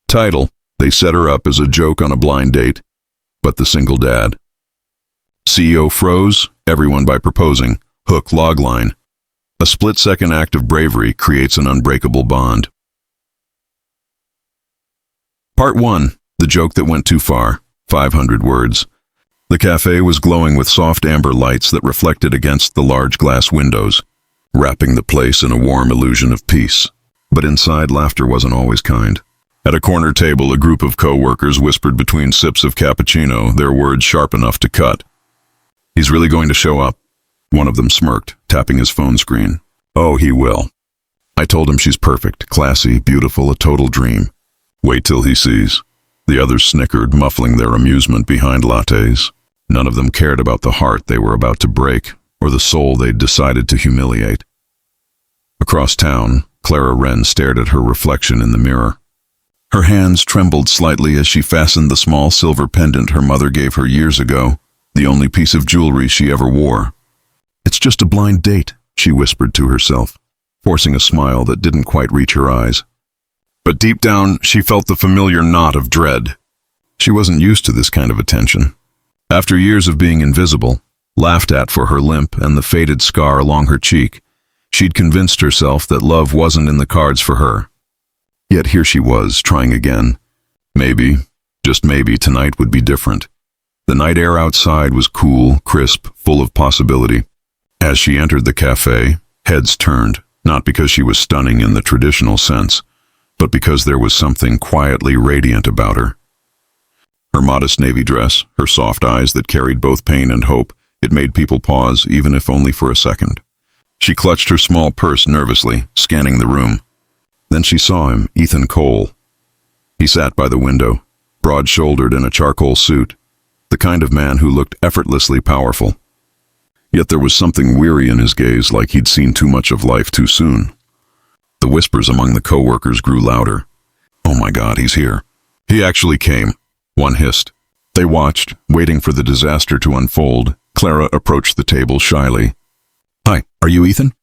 Title: They set her up as a joke on a blind date, but the single dad. CEO froze everyone by proposing. Hook logline: a split-second act of bravery creates an unbreakable bond. Part 1. The joke that went too far. 500 words. The cafe was glowing with soft amber lights that reflected against the large glass windows, wrapping the place in a warm illusion of peace. But inside, laughter wasn't always kind. At a corner table, a group of co-workers whispered between sips of cappuccino, their words sharp enough to cut. "He's really going to show up?" One of them smirked, tapping his phone screen. "Oh, he will. I told him she's perfect, classy, beautiful, a total dream. Wait till he sees." The others snickered, muffling their amusement behind lattes. None of them cared about the heart they were about to break, or the soul they'd decided to humiliate. Across town, Clara Wren stared at her reflection in the mirror. Her hands trembled slightly as she fastened the small silver pendant her mother gave her years ago, the only piece of jewelry she ever wore. "It's just a blind date," she whispered to herself, forcing a smile that didn't quite reach her eyes. But deep down, she felt the familiar knot of dread. She wasn't used to this kind of attention. After years of being invisible, laughed at for her limp and the faded scar along her cheek, she'd convinced herself that love wasn't in the cards for her. Yet here she was, trying again. Maybe, just maybe, tonight would be different. The night air outside was cool, crisp, full of possibility. As she entered the cafe, heads turned, not because she was stunning in the traditional sense, but because there was something quietly radiant about her. Her modest navy dress, her soft eyes that carried both pain and hope, it made people pause, even if only for a second. She clutched her small purse nervously, scanning the room. Then she saw him, Ethan Cole. He sat by the window, broad-shouldered in a charcoal suit, the kind of man who looked effortlessly powerful. Yet there was something weary in his gaze, like he'd seen too much of life too soon. The whispers among the co-workers grew louder. "Oh my God, he's here." "He actually came," one hissed. They watched, waiting for the disaster to unfold. Clara approached the table shyly. "Hi, are you Ethan?"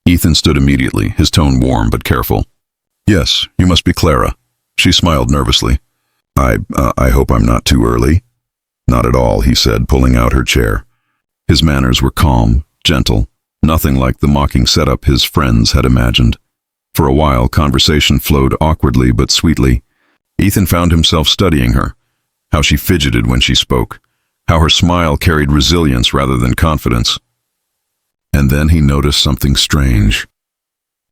Ethan stood immediately, his tone warm but careful. "Yes, you must be Clara." She smiled nervously. I hope I'm not too early." "Not at all," he said, pulling out her chair. His manners were calm, gentle, nothing like the mocking setup his friends had imagined. For a while, conversation flowed awkwardly but sweetly. Ethan found himself studying her, how she fidgeted when she spoke, how her smile carried resilience rather than confidence. And then he noticed something strange.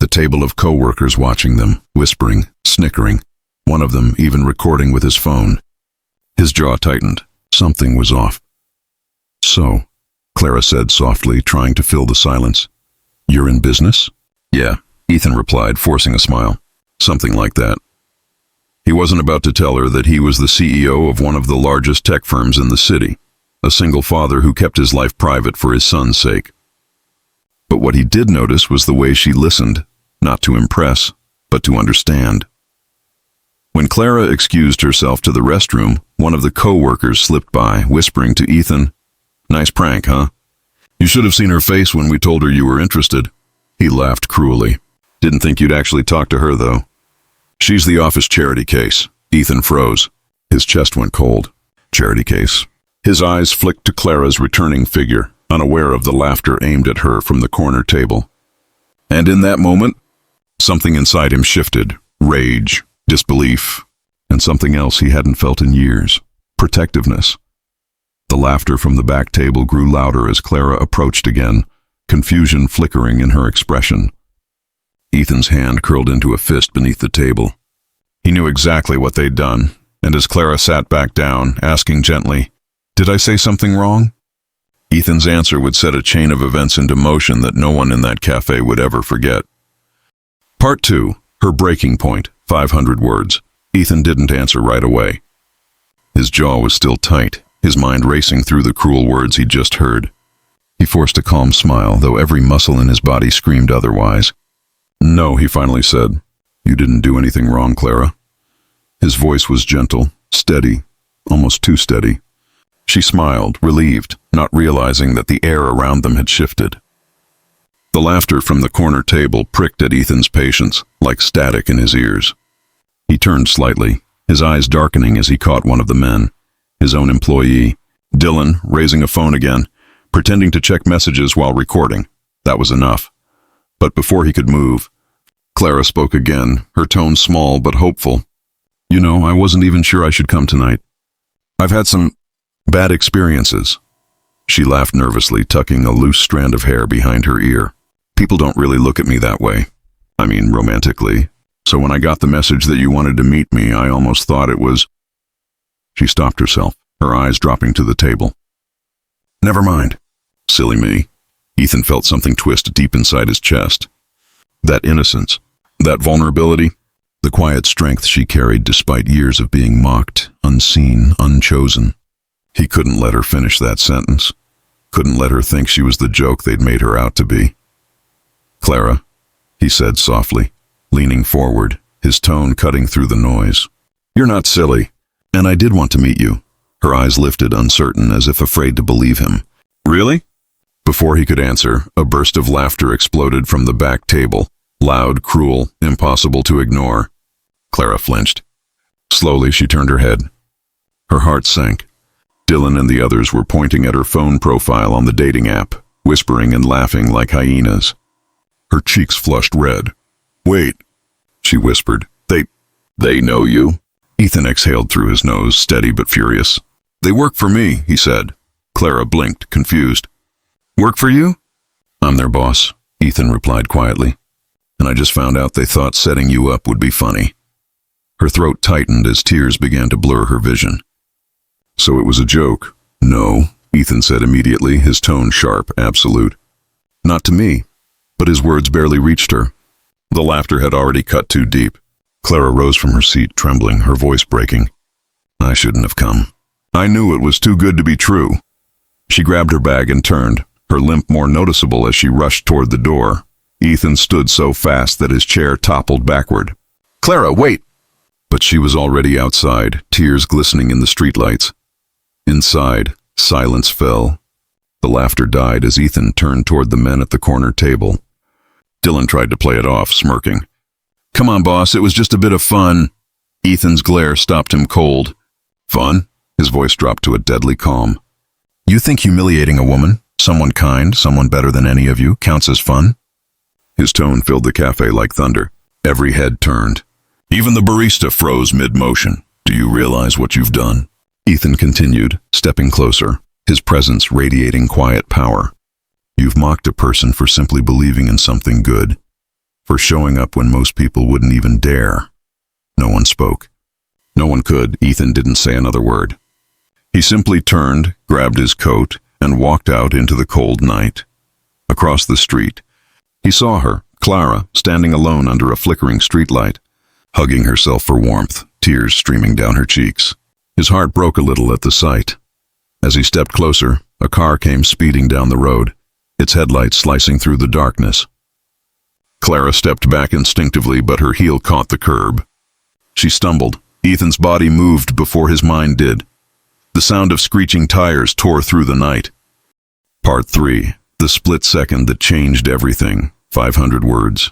The table of co-workers watching them, whispering, snickering, one of them even recording with his phone. His jaw tightened. Something was off. "So," Clara said softly, trying to fill the silence. "You're in business?" "Yeah," Ethan replied, forcing a smile. "Something like that." He wasn't about to tell her that he was the CEO of one of the largest tech firms in the city, a single father who kept his life private for his son's sake. But what he did notice was the way she listened, not to impress, but to understand. When Clara excused herself to the restroom, one of the co-workers slipped by, whispering to Ethan, "Nice prank, huh? You should have seen her face when we told her you were interested." He laughed cruelly. "Didn't think you'd actually talk to her, though." "She's the office charity case." Ethan froze. His chest went cold. "Charity case." His eyes flicked to Clara's returning figure, unaware of the laughter aimed at her from the corner table. And in that moment, something inside him shifted. Rage, disbelief, and something else he hadn't felt in years. Protectiveness. The laughter from the back table grew louder as Clara approached again, confusion flickering in her expression. Ethan's hand curled into a fist beneath the table. He knew exactly what they'd done, and as Clara sat back down, asking gently, "Did I say something wrong?" Ethan's answer would set a chain of events into motion that no one in that cafe would ever forget. Part 2. Her breaking point. 500 words. Ethan didn't answer right away. His jaw was still tight, his mind racing through the cruel words he'd just heard. He forced a calm smile, though every muscle in his body screamed otherwise. "No," he finally said. "You didn't do anything wrong, Clara." His voice was gentle, steady, almost too steady. She smiled, relieved, not realizing that the air around them had shifted. The laughter from the corner table pricked at Ethan's patience, like static in his ears. He turned slightly, his eyes darkening as he caught one of the men, his own employee, Dylan, raising a phone again, pretending to check messages while recording. That was enough. But before he could move, Clara spoke again, her tone small but hopeful. "You know, I wasn't even sure I should come tonight. I've had some bad experiences." She laughed nervously, tucking a loose strand of hair behind her ear. "People don't really look at me that way. I mean, romantically. So when I got the message that you wanted to meet me, I almost thought it was—" She stopped herself, her eyes dropping to the table. "Never mind." Silly me. Ethan felt something twist deep inside his chest. That innocence, that vulnerability, the quiet strength she carried despite years of being mocked, unseen, unchosen. He couldn't let her finish that sentence. Couldn't let her think she was the joke they'd made her out to be. "Clara," he said softly, leaning forward, his tone cutting through the noise. "You're not silly, and I did want to meet you." Her eyes lifted, uncertain, as if afraid to believe him. "Really?" Before he could answer, a burst of laughter exploded from the back table. Loud, cruel, impossible to ignore. Clara flinched. Slowly, she turned her head. Her heart sank. Dylan and the others were pointing at her phone profile on the dating app, whispering and laughing like hyenas. Her cheeks flushed red. "Wait," she whispered. They know you." Ethan exhaled through his nose, steady but furious. "They work for me," he said. Clara blinked, confused. "Work for you?" "I'm their boss," Ethan replied quietly. "And I just found out they thought setting you up would be funny." Her throat tightened as tears began to blur her vision. "So it was a joke?" "No," Ethan said immediately, his tone sharp, absolute. "Not to me." But his words barely reached her. The laughter had already cut too deep. Clara rose from her seat, trembling, her voice breaking. "I shouldn't have come. I knew it was too good to be true." She grabbed her bag and turned, her limp more noticeable as she rushed toward the door. Ethan stood so fast that his chair toppled backward. "Clara, wait!" But she was already outside, tears glistening in the streetlights. Inside, silence fell. The laughter died as Ethan turned toward the men at the corner table. Dylan tried to play it off, smirking. "Come on, boss, it was just a bit of fun." Ethan's glare stopped him cold. "Fun?" His voice dropped to a deadly calm. "You think humiliating a woman, someone kind, someone better than any of you, counts as fun?" His tone filled the cafe like thunder. Every head turned. Even the barista froze mid-motion. "Do you realize what you've done?" Ethan continued, stepping closer, his presence radiating quiet power. "You've mocked a person for simply believing in something good, for showing up when most people wouldn't even dare." No one spoke. No one could. Ethan didn't say another word. He simply turned, grabbed his coat, and walked out into the cold night. Across the street, he saw her, Clara, standing alone under a flickering streetlight, hugging herself for warmth, tears streaming down her cheeks. His heart broke a little at the sight. As he stepped closer, a car came speeding down the road, its headlights slicing through the darkness. Clara stepped back instinctively, but her heel caught the curb. She stumbled. Ethan's body moved before his mind did. The sound of screeching tires tore through the night. Part 3. The split second that changed everything. 500 words.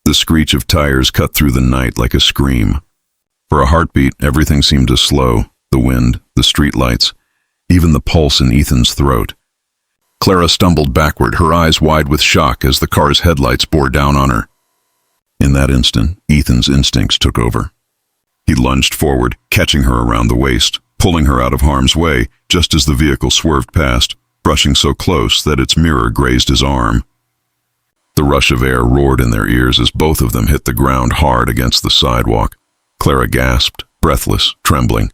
The screech of tires cut through the night like a scream. For a heartbeat, everything seemed to slow. The wind, the streetlights, even the pulse in Ethan's throat. Clara stumbled backward, her eyes wide with shock as the car's headlights bore down on her. In that instant, Ethan's instincts took over. He lunged forward, catching her around the waist, pulling her out of harm's way just as the vehicle swerved past, brushing so close that its mirror grazed his arm. The rush of air roared in their ears as both of them hit the ground hard against the sidewalk. Clara gasped, breathless, trembling.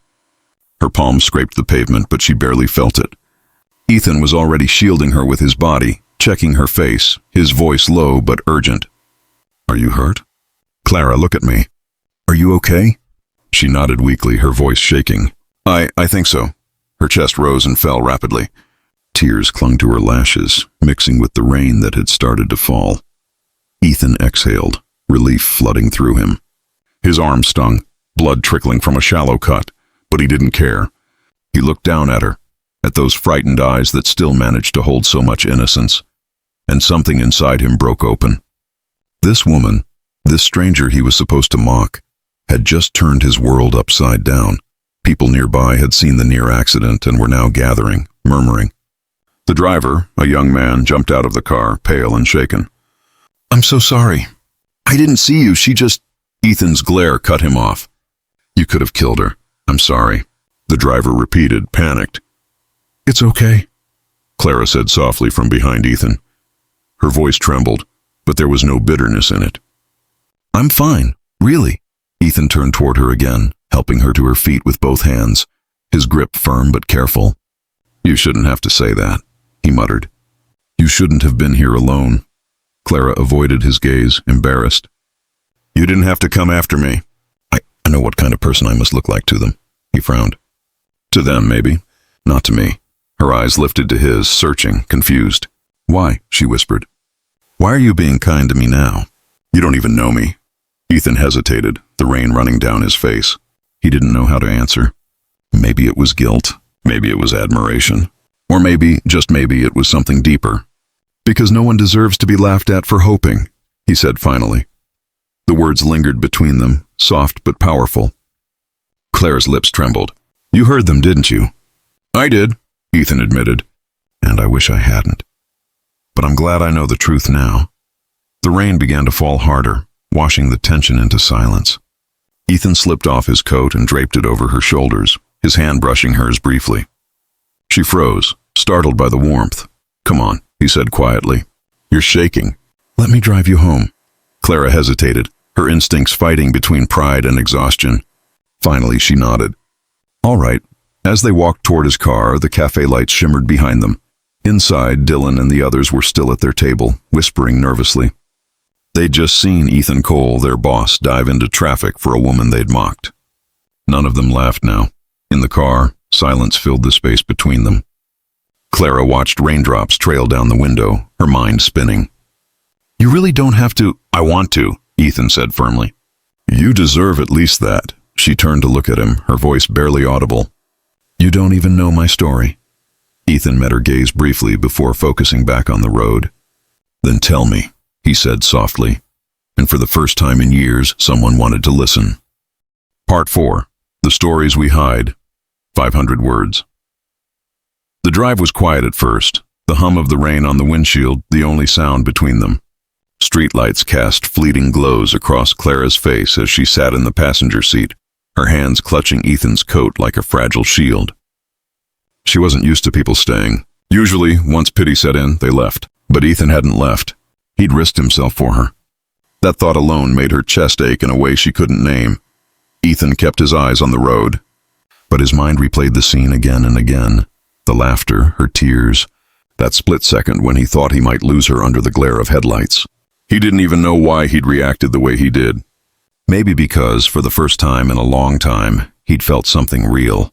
Her palms scraped the pavement, but she barely felt it. Ethan was already shielding her with his body, checking her face, his voice low but urgent. "Are you hurt?" "Clara, look at me. Are you okay?" She nodded weakly, her voice shaking. I think so." Her chest rose and fell rapidly. Tears clung to her lashes, mixing with the rain that had started to fall. Ethan exhaled, relief flooding through him. His arm stung, blood trickling from a shallow cut, but he didn't care. He looked down at her, at those frightened eyes that still managed to hold so much innocence, and something inside him broke open. This woman, this stranger he was supposed to mock, had just turned his world upside down. People nearby had seen the near accident and were now gathering, murmuring. The driver, a young man, jumped out of the car, pale and shaken. "I'm so sorry. I didn't see you. She just—" Ethan's glare cut him off. "You could have killed her. I'm sorry," the driver repeated, panicked. "It's okay," Clara said softly from behind Ethan. Her voice trembled, but there was no bitterness in it. "I'm fine, really." Ethan turned toward her again, helping her to her feet with both hands, his grip firm but careful. "You shouldn't have to say that," he muttered. "You shouldn't have been here alone." Clara avoided his gaze, embarrassed. "You didn't have to come after me." I know what kind of person I must look like to them," he frowned. "To them, maybe. Not to me." Her eyes lifted to his, searching, confused. "Why?" she whispered. "Why are you being kind to me now? You don't even know me." Ethan hesitated, the rain running down his face. He didn't know how to answer. Maybe it was guilt. Maybe it was admiration. Or maybe, just maybe, it was something deeper. "Because no one deserves to be laughed at for hoping," he said finally. The words lingered between them, soft but powerful. Claire's lips trembled. "You heard them, didn't you?" "I did," Ethan admitted. "And I wish I hadn't. But I'm glad I know the truth now." The rain began to fall harder, washing the tension into silence. Ethan slipped off his coat and draped it over her shoulders, his hand brushing hers briefly. She froze, startled by the warmth. "Come on," he said quietly. "You're shaking. Let me drive you home." Clara hesitated, her instincts fighting between pride and exhaustion. Finally, she nodded. "All right." As they walked toward his car, the cafe lights shimmered behind them. Inside, Dylan and the others were still at their table, whispering nervously. They'd just seen Ethan Cole, their boss, dive into traffic for a woman they'd mocked. None of them laughed now. In the car, silence filled the space between them. Clara watched raindrops trail down the window, her mind spinning. "You really don't have to—" "I want to," Ethan said firmly. "You deserve at least that." She turned to look at him, her voice barely audible. "You don't even know my story." Ethan met her gaze briefly before focusing back on the road. "Then tell me," he said softly, and for the first time in years, someone wanted to listen. Part 4. The Stories We Hide. 500 words. The drive was quiet at first, the hum of the rain on the windshield the only sound between them. Streetlights cast fleeting glows across Clara's face as she sat in the passenger seat, her hands clutching Ethan's coat like a fragile shield. She wasn't used to people staying. Usually, once pity set in, they left. But Ethan hadn't left. He'd risked himself for her. That thought alone made her chest ache in a way she couldn't name. Ethan kept his eyes on the road, but his mind replayed the scene again and again. The laughter, her tears, that split second when he thought he might lose her under the glare of headlights. He didn't even know why he'd reacted the way he did. Maybe because, for the first time in a long time, he'd felt something real.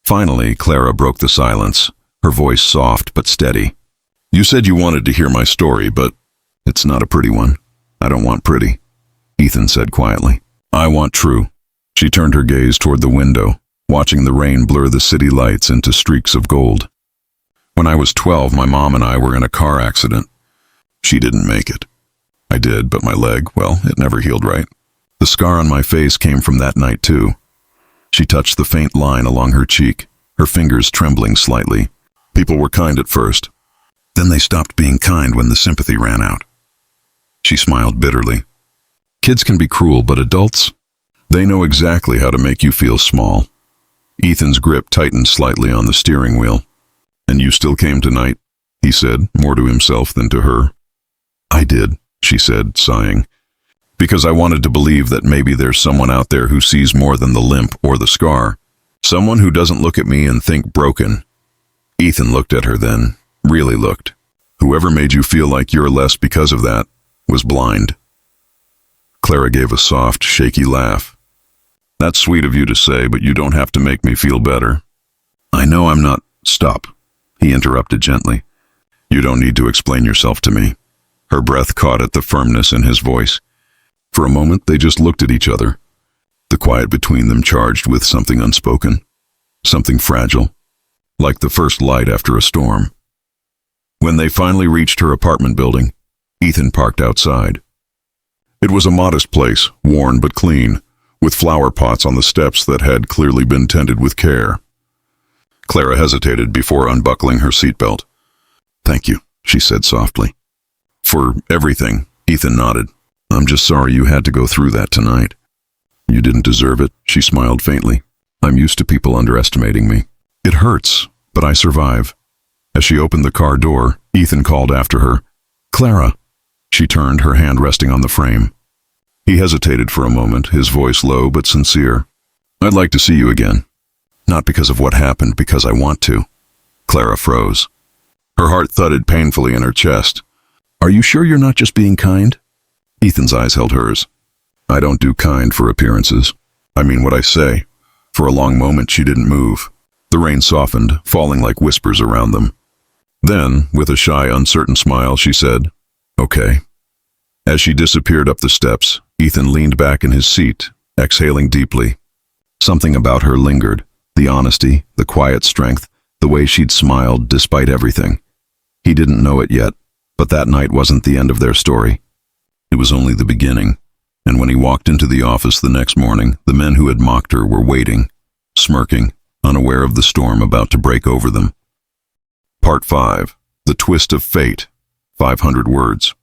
Finally, Clara broke the silence, her voice soft but steady. "You said you wanted to hear my story, but it's not a pretty one. I don't want pretty," Ethan said quietly. "I want true." She turned her gaze toward the window, watching the rain blur the city lights into streaks of gold. "When I was 12, my mom and I were in a car accident. She didn't make it. I did, but my leg, well, it never healed right. The scar on my face came from that night too." She touched the faint line along her cheek, her fingers trembling slightly. "People were kind at first. Then they stopped being kind when the sympathy ran out." She smiled bitterly. "Kids can be cruel, but adults, they know exactly how to make you feel small." Ethan's grip tightened slightly on the steering wheel. "And you still came tonight," he said, more to himself than to her. "I did," she said, sighing, "because I wanted to believe that maybe there's someone out there who sees more than the limp or the scar. Someone who doesn't look at me and think broken." Ethan looked at her then, really looked. "Whoever made you feel like you're less because of that was blind." Clara gave a soft, shaky laugh. "That's sweet of you to say, but you don't have to make me feel better." "I know I'm not—" "Stop," he interrupted gently. "You don't need to explain yourself to me." Her breath caught at the firmness in his voice. For a moment, they just looked at each other, the quiet between them charged with something unspoken, something fragile, like the first light after a storm. When they finally reached her apartment building, Ethan parked outside. It was a modest place, worn but clean, with flower pots on the steps that had clearly been tended with care. Clara hesitated before unbuckling her seatbelt. "Thank you," she said softly. "For everything," Ethan nodded. "I'm just sorry you had to go through that tonight." "You didn't deserve it," she smiled faintly. "I'm used to people underestimating me. It hurts, but I survive." As she opened the car door, Ethan called after her, "Clara." She turned, her hand resting on the frame. He hesitated for a moment, his voice low but sincere. "I'd like to see you again. Not because of what happened, because I want to." Clara froze. Her heart thudded painfully in her chest. "Are you sure you're not just being kind?" Ethan's eyes held hers. "I don't do kind for appearances. I mean what I say." For a long moment she didn't move. The rain softened, falling like whispers around them. Then, with a shy, uncertain smile, she said, "Okay." As she disappeared up the steps, Ethan leaned back in his seat, exhaling deeply. Something about her lingered, the honesty, the quiet strength, the way she'd smiled despite everything. He didn't know it yet, but that night wasn't the end of their story. It was only the beginning, and when he walked into the office the next morning, the men who had mocked her were waiting, smirking, unaware of the storm about to break over them. Part 5. The Twist of Fate. 500 words.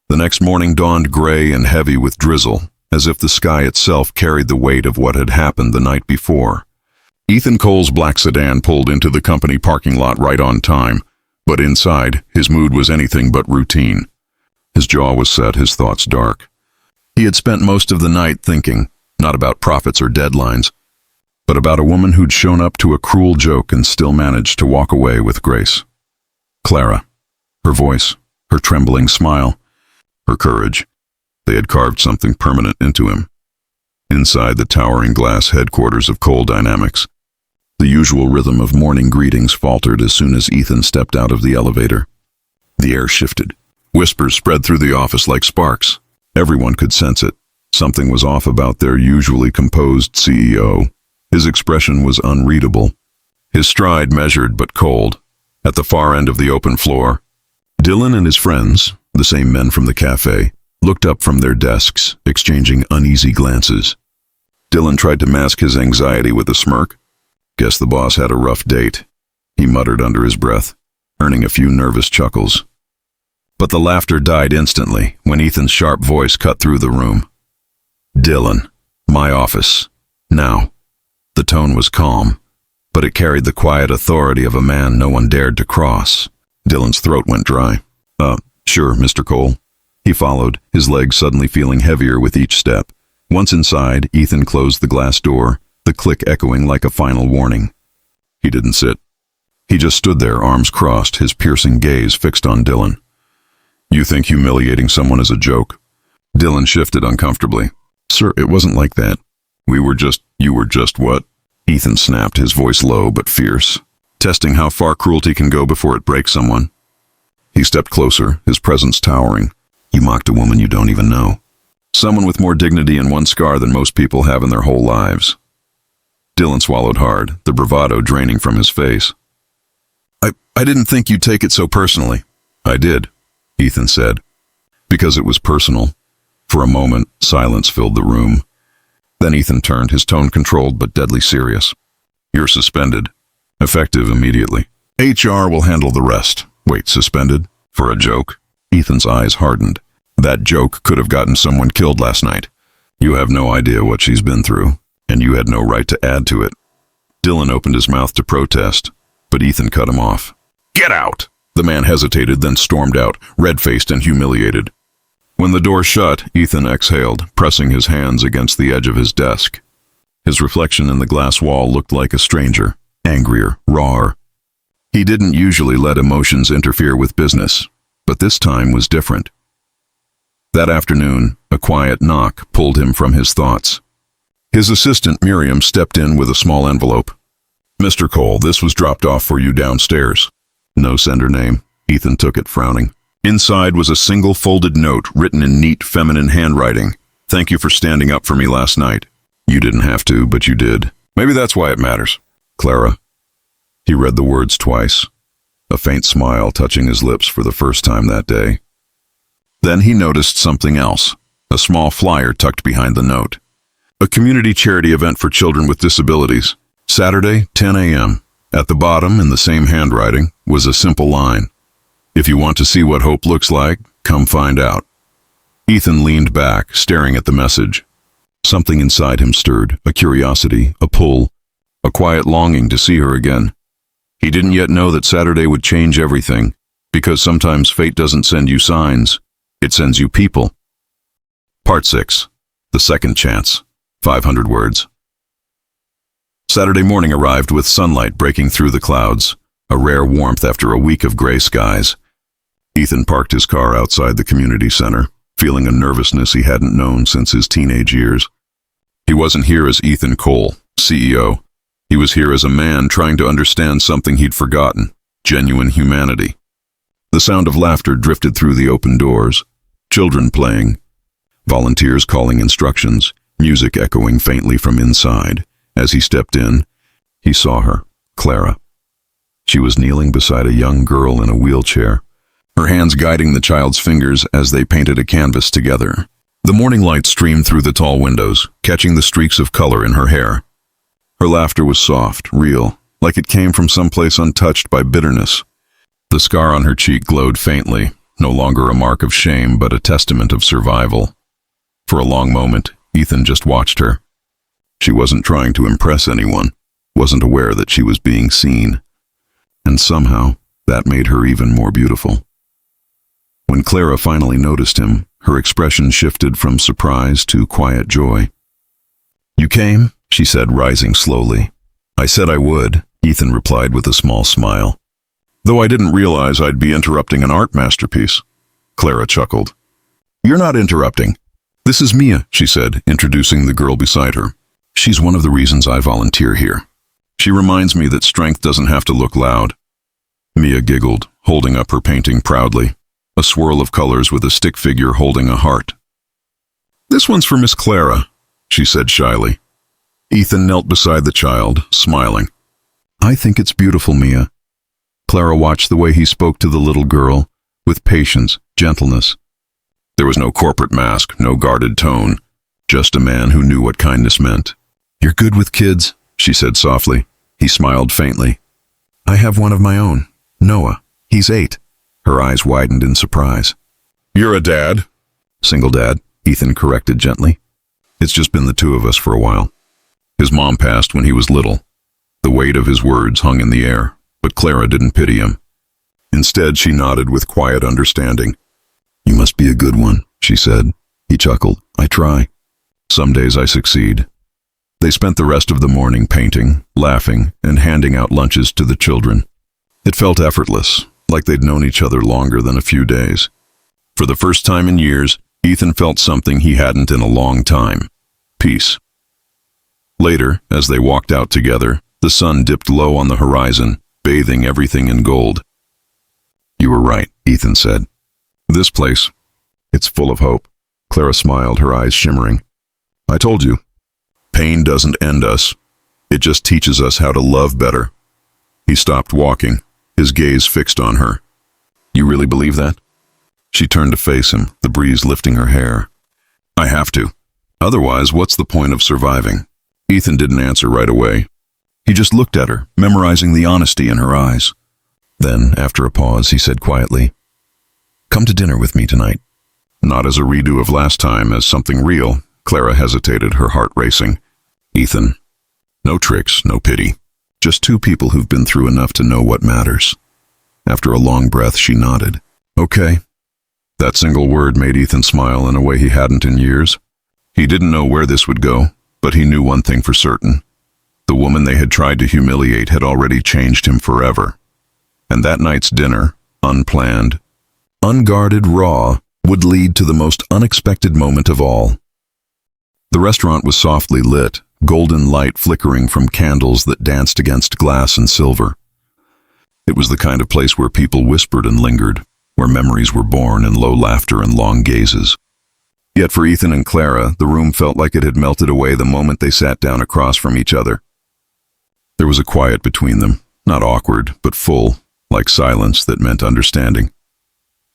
The next morning dawned gray and heavy with drizzle, as if the sky itself carried the weight of what had happened the night before. Ethan Cole's black sedan pulled into the company parking lot right on time, but inside, his mood was anything but routine. His jaw was set, his thoughts dark. He had spent most of the night thinking, not about profits or deadlines, but about a woman who'd shown up to a cruel joke and still managed to walk away with grace. Clara. Her voice, her trembling smile, her courage. They had carved something permanent into him. Inside the towering glass headquarters of Cole Dynamics, the usual rhythm of morning greetings faltered as soon as Ethan stepped out of the elevator. The air shifted. Whispers spread through the office like sparks. Everyone could sense it. Something was off about their usually composed CEO. His expression was unreadable. His stride measured but cold. At the far end of the open floor, Dylan and his friends, the same men from the café, looked up from their desks, exchanging uneasy glances. Dylan tried to mask his anxiety with a smirk. "Guess the boss had a rough date," he muttered under his breath, earning a few nervous chuckles. But the laughter died instantly when Ethan's sharp voice cut through the room. "Dylan, my office. Now." The tone was calm, but it carried the quiet authority of a man no one dared to cross. Dylan's throat went dry. Sure, Mr. Cole." He followed, his legs suddenly feeling heavier with each step. Once inside, Ethan closed the glass door, the click echoing like a final warning. He didn't sit. He just stood there, arms crossed, his piercing gaze fixed on Dylan. "You think humiliating someone is a joke?" Dylan shifted uncomfortably. "Sir, it wasn't like that. You were just what?" Ethan snapped, his voice low but fierce, testing how far cruelty can go before it breaks someone. He stepped closer, his presence towering. "You mocked a woman you don't even know. Someone with more dignity and one scar than most people have in their whole lives." Dylan swallowed hard, the bravado draining from his face. I didn't think you'd take it so personally." "I did," Ethan said, "because it was personal." For a moment, silence filled the room. Then Ethan turned, his tone controlled but deadly serious. "You're suspended. Effective immediately. HR will handle the rest." "Wait, suspended? For a joke?" Ethan's eyes hardened. "That joke could have gotten someone killed last night. You have no idea what she's been through, and you had no right to add to it." Dylan opened his mouth to protest, but Ethan cut him off. "Get out!" The man hesitated, then stormed out, red-faced and humiliated. When the door shut, Ethan exhaled, pressing his hands against the edge of his desk. His reflection in the glass wall looked like a stranger, angrier, rawer. He didn't usually let emotions interfere with business, but this time was different. That afternoon, a quiet knock pulled him from his thoughts. His assistant, Miriam, stepped in with a small envelope. "Mr. Cole, this was dropped off for you downstairs." No sender name. Ethan took it, frowning. Inside was a single folded note written in neat, feminine handwriting. "Thank you for standing up for me last night. You didn't have to, but you did. Maybe that's why it matters. Clara." He read the words twice, a faint smile touching his lips for the first time that day. Then he noticed something else, a small flyer tucked behind the note. A community charity event for children with disabilities. Saturday, 10 a.m. At the bottom, in the same handwriting, was a simple line. If you want to see what hope looks like, come find out. Ethan leaned back, staring at the message. Something inside him stirred, a curiosity, a pull, a quiet longing to see her again. He didn't yet know that Saturday would change everything, because sometimes fate doesn't send you signs, it sends you people. Part 6. The Second Chance. 500 words. Saturday morning arrived with sunlight breaking through the clouds, a rare warmth after a week of gray skies. Ethan parked his car outside the community center, feeling a nervousness he hadn't known since his teenage years. He wasn't here as Ethan Cole, CEO. He was here as a man trying to understand something he'd forgotten, genuine humanity. The sound of laughter drifted through the open doors, children playing, volunteers calling instructions, music echoing faintly from inside. As he stepped in, he saw her, Clara. She was kneeling beside a young girl in a wheelchair, her hands guiding the child's fingers as they painted a canvas together. The morning light streamed through the tall windows, catching the streaks of color in her hair. Her laughter was soft, real, like it came from someplace untouched by bitterness. The scar on her cheek glowed faintly, no longer a mark of shame but a testament of survival. For a long moment, Ethan just watched her. She wasn't trying to impress anyone, wasn't aware that she was being seen. And somehow, that made her even more beautiful. When Clara finally noticed him, her expression shifted from surprise to quiet joy. "You came?" she said, rising slowly. "I said I would," Ethan replied with a small smile. "Though I didn't realize I'd be interrupting an art masterpiece." Clara chuckled. "You're not interrupting. This is Mia," she said, introducing the girl beside her. "She's one of the reasons I volunteer here. She reminds me that strength doesn't have to look loud." Mia giggled, holding up her painting proudly, a swirl of colors with a stick figure holding a heart. "This one's for Miss Clara," she said shyly. Ethan knelt beside the child, smiling. "I think it's beautiful, Mia." Clara watched the way he spoke to the little girl, with patience, gentleness. There was no corporate mask, no guarded tone, just a man who knew what kindness meant. "You're good with kids," she said softly. He smiled faintly. "I have one of my own, Noah. He's 8. Her eyes widened in surprise. "You're a dad?" "Single dad," Ethan corrected gently. "It's just been the two of us for a while. His mom passed when he was little." The weight of his words hung in the air, but Clara didn't pity him. Instead, she nodded with quiet understanding. "You must be a good one," she said. He chuckled. "I try. Some days I succeed." They spent the rest of the morning painting, laughing, and handing out lunches to the children. It felt effortless, like they'd known each other longer than a few days. For the first time in years, Ethan felt something he hadn't in a long time: peace. Later, as they walked out together, the sun dipped low on the horizon, bathing everything in gold. "You were right," Ethan said. "This place, it's full of hope." Clara smiled, her eyes shimmering. "I told you, pain doesn't end us. It just teaches us how to love better." He stopped walking, his gaze fixed on her. "You really believe that?" She turned to face him, the breeze lifting her hair. "I have to. Otherwise, what's the point of surviving?" Ethan didn't answer right away. He just looked at her, memorizing the honesty in her eyes. Then, after a pause, he said quietly, "Come to dinner with me tonight." Not as a redo of last time, as something real. Clara hesitated, her heart racing. "Ethan, no tricks, no pity. Just two people who've been through enough to know what matters." After a long breath, she nodded. "Okay." That single word made Ethan smile in a way he hadn't in years. He didn't know where this would go, but he knew one thing for certain. The woman they had tried to humiliate had already changed him forever. And that night's dinner, unplanned, unguarded, raw, would lead to the most unexpected moment of all. The restaurant was softly lit, golden light flickering from candles that danced against glass and silver. It was the kind of place where people whispered and lingered, where memories were born in low laughter and long gazes. Yet for Ethan and Clara, the room felt like it had melted away the moment they sat down across from each other. There was a quiet between them, not awkward, but full, like silence that meant understanding.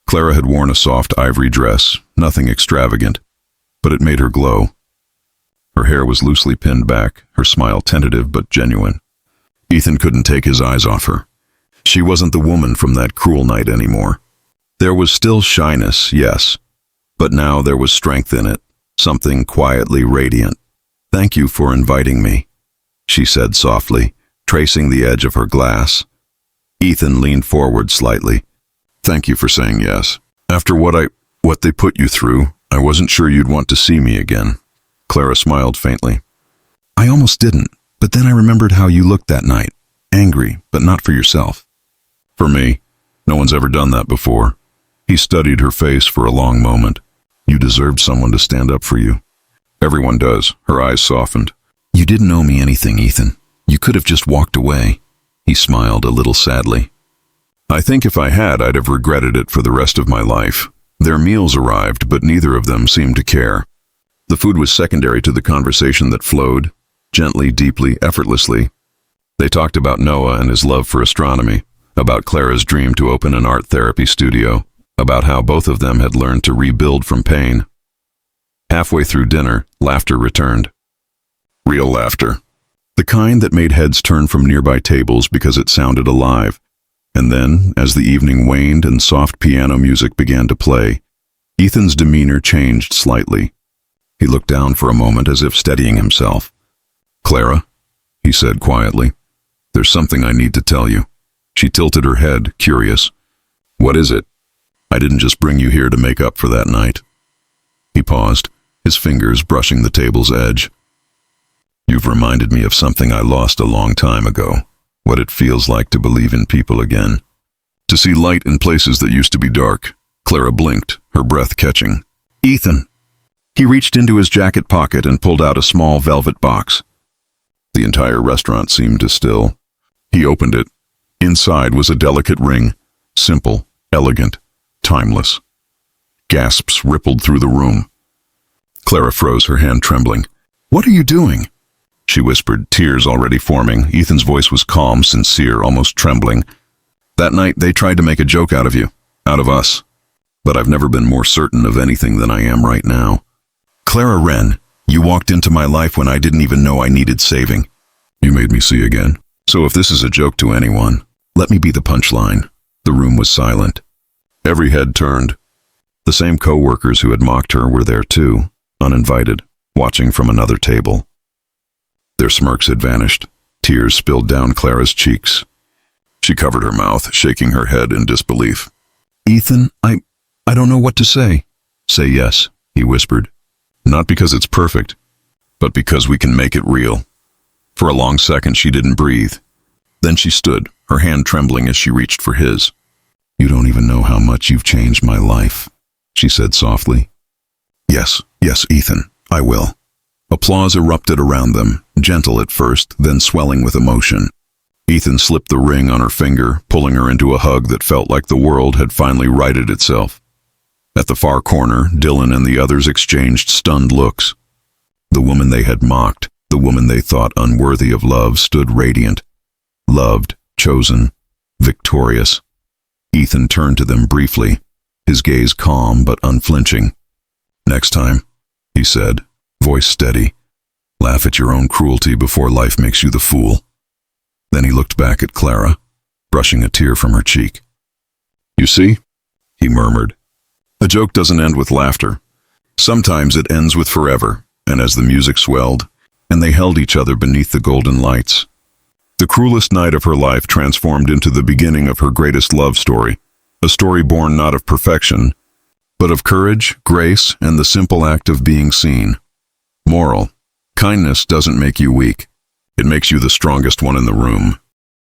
Clara had worn a soft ivory dress, nothing extravagant, but it made her glow. Her hair was loosely pinned back, her smile tentative but genuine. Ethan couldn't take his eyes off her. She wasn't the woman from that cruel night anymore. There was still shyness, yes, but now there was strength in it, something quietly radiant. "Thank you for inviting me," she said softly, tracing the edge of her glass. Ethan leaned forward slightly. "Thank you for saying yes. After what they put you through, I wasn't sure you'd want to see me again." Clara smiled faintly. "I almost didn't, but then I remembered how you looked that night. Angry, but not for yourself." "For me, no one's ever done that before." He studied her face for a long moment. "You deserved someone to stand up for you." "Everyone does." Her eyes softened. "You didn't owe me anything, Ethan. You could have just walked away." He smiled a little sadly. "I think if I had, I'd have regretted it for the rest of my life." Their meals arrived, but neither of them seemed to care. The food was secondary to the conversation that flowed, gently, deeply, effortlessly. They talked about Noah and his love for astronomy, about Clara's dream to open an art therapy studio, about how both of them had learned to rebuild from pain. Halfway through dinner, laughter returned. Real laughter. The kind that made heads turn from nearby tables because it sounded alive. And then, as the evening waned and soft piano music began to play, Ethan's demeanor changed slightly. He looked down for a moment as if steadying himself. "Clara," he said quietly, "there's something I need to tell you." She tilted her head, curious. "What is it?" "I didn't just bring you here to make up for that night." He paused, his fingers brushing the table's edge. "You've reminded me of something I lost a long time ago, what it feels like to believe in people again. To see light in places that used to be dark." Clara blinked, her breath catching. "Ethan." He reached into his jacket pocket and pulled out a small velvet box. The entire restaurant seemed to still. He opened it. Inside was a delicate ring, simple, elegant, timeless. Gasps rippled through the room. Clara froze, her hand trembling. "What are you doing?" she whispered, tears already forming. Ethan's voice was calm, sincere, almost trembling. "That night they tried to make a joke out of you, out of us. But I've never been more certain of anything than I am right now. Clara Wren, you walked into my life when I didn't even know I needed saving. You made me see again. So if this is a joke to anyone, let me be the punchline." The room was silent. Every head turned. The same co-workers who had mocked her were there too, uninvited, watching from another table. Their smirks had vanished. Tears spilled down Clara's cheeks. She covered her mouth, shaking her head in disbelief. "Ethan, I don't know what to say." "Say yes," he whispered. "Not because it's perfect, but because we can make it real." For a long second she didn't breathe. Then she stood, her hand trembling as she reached for his. "You don't even know how much you've changed my life," she said softly. Yes, Ethan, I will." Applause erupted around them, gentle at first, then swelling with emotion. Ethan slipped the ring on her finger, pulling her into a hug that felt like the world had finally righted itself. At the far corner, Dylan and the others exchanged stunned looks. The woman they had mocked, the woman they thought unworthy of love, stood radiant. Loved, chosen, victorious. Ethan turned to them briefly, his gaze calm but unflinching. "Next time," he said, voice steady, "laugh at your own cruelty before life makes you the fool." Then he looked back at Clara, brushing a tear from her cheek. "You see?" he murmured. "A joke doesn't end with laughter. Sometimes it ends with forever." And as the music swelled, and they held each other beneath the golden lights, the cruelest night of her life transformed into the beginning of her greatest love story, a story born not of perfection, but of courage, grace, and the simple act of being seen. Moral: kindness doesn't make you weak. It makes you the strongest one in the room.